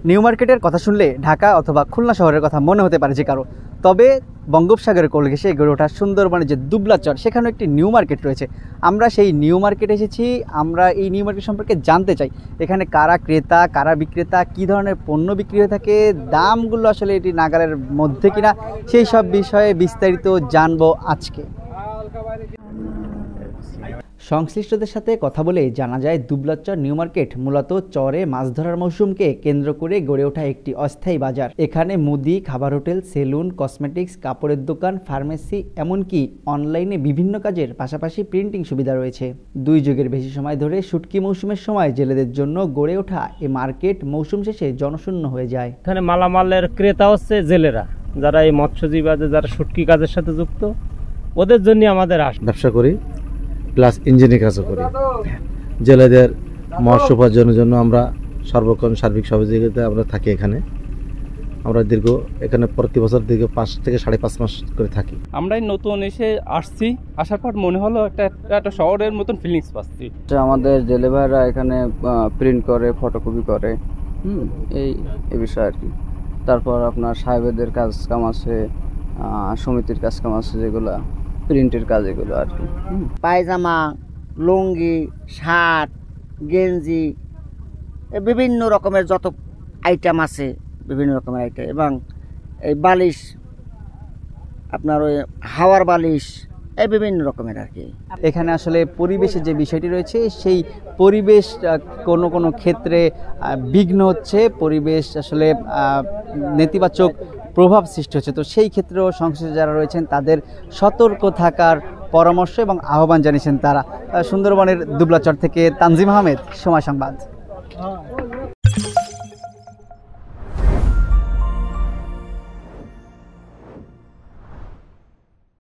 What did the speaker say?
New মার্কেটের কথা শুনলে ঢাকা অথবা খুলনা শহরের কথা মনে হতে পারে যে কারো, তবে বঙ্গোপসাগরের কোল ঘেঁষে গড়ে ওঠা সুন্দরবনের যে দুবলাচর, সেখানেও একটি নিউ মার্কেট রয়েছে। আমরা সেই নিউ মার্কেটে এসেছি। আমরা এই নিউ মার্কেট সম্পর্কে জানতে চাই, এখানে কারা ক্রেতা কারা বিক্রেতা, কী ধরনের পণ্য বিক্রি হয়ে থাকে, দামগুলো আসলে এটি নাগালের মধ্যে কিনা, সেই সব বিষয়ে বিস্তারিত জানবো আজকে। সংশ্লিষ্টদের সাথে কথা বলে জানা যায়, দুবলাচর নিউ মার্কেট মূলত চরে মাছ ধরার মৌসুমকে কেন্দ্র করে গড়ে ওঠা একটি অস্থায়ী বাজার। এখানে মুদি, খাবার হোটেল, সেলুন, কসমেটিক্স, কাপড়ের দোকান, ফার্মেসি, এমনকি অনলাইনে বিভিন্ন কাজের পাশাপাশি প্রিন্টিং সুবিধা রয়েছে। 2 যুগের বেশি সময় ধরে শুটকি মৌসুমের সময় জেলেদের জন্য গড়ে ওঠা এই মার্কেট মৌসুম শেষে জনশূন্য হয়ে যায়। এখানে মালামালের ক্রেতা হচ্ছে জেলেরা, যারা এই মৎস্যজীবী, যারা শুটকি কাজের সাথে যুক্ত, ওদের জন্য আমাদের ব্যবসা করি, প্লাস ইঞ্জিনিয়ারিং কাজও করি। জেলেদের মৎস্য উপার্জনের জন্য আমরা সর্বক্ষণ সার্বিক সহযোগিতা আমরা থাকি এখানে। আমরা এখানে প্রতি বছর দীর্ঘ 5 থেকে 5.5 মাস করে থাকি। আমরা নতুন আসছি, আসার পর মনে হলো একটা শহরের মতন ফিলিংস পাচ্ছি। আমাদের জেলে ভাইরা এখানে প্রিন্ট করে, ফটোকপি করে, এই বিষয় আর কি। তারপর আপনার সাহেবেদের কাজ কাম আছে, সমিতির কাজ কাম আছে, যেগুলা প্রিন্টের কাজ, এগুলো আর কি। পায়জামা, লুঙ্গি, শার্ট, গেঞ্জি, বিভিন্ন রকমের যত আইটেম আছে, বিভিন্ন রকমের আইটেম, এবং এই বালিশ, আপনার ওই হাওয়ার বালিশ, এই বিভিন্ন রকমের আর কি। এখানে আসলে পরিবেশের যে বিষয়টি রয়েছে, সেই পরিবেশ কোনো কোনো ক্ষেত্রে বিঘ্ন হচ্ছে, পরিবেশ আসলে নেতিবাচক প্রভাব সৃষ্টি হচ্ছে। তো সেই ক্ষেত্রেও সংশ্লিষ্ট যারা রয়েছেন তাদের সতর্ক থাকার পরামর্শ এবং আহ্বান জানিয়েছেন তারা। সুন্দরবনের দুবলাচর থেকে তানজিম আহমেদ, সময় সংবাদ।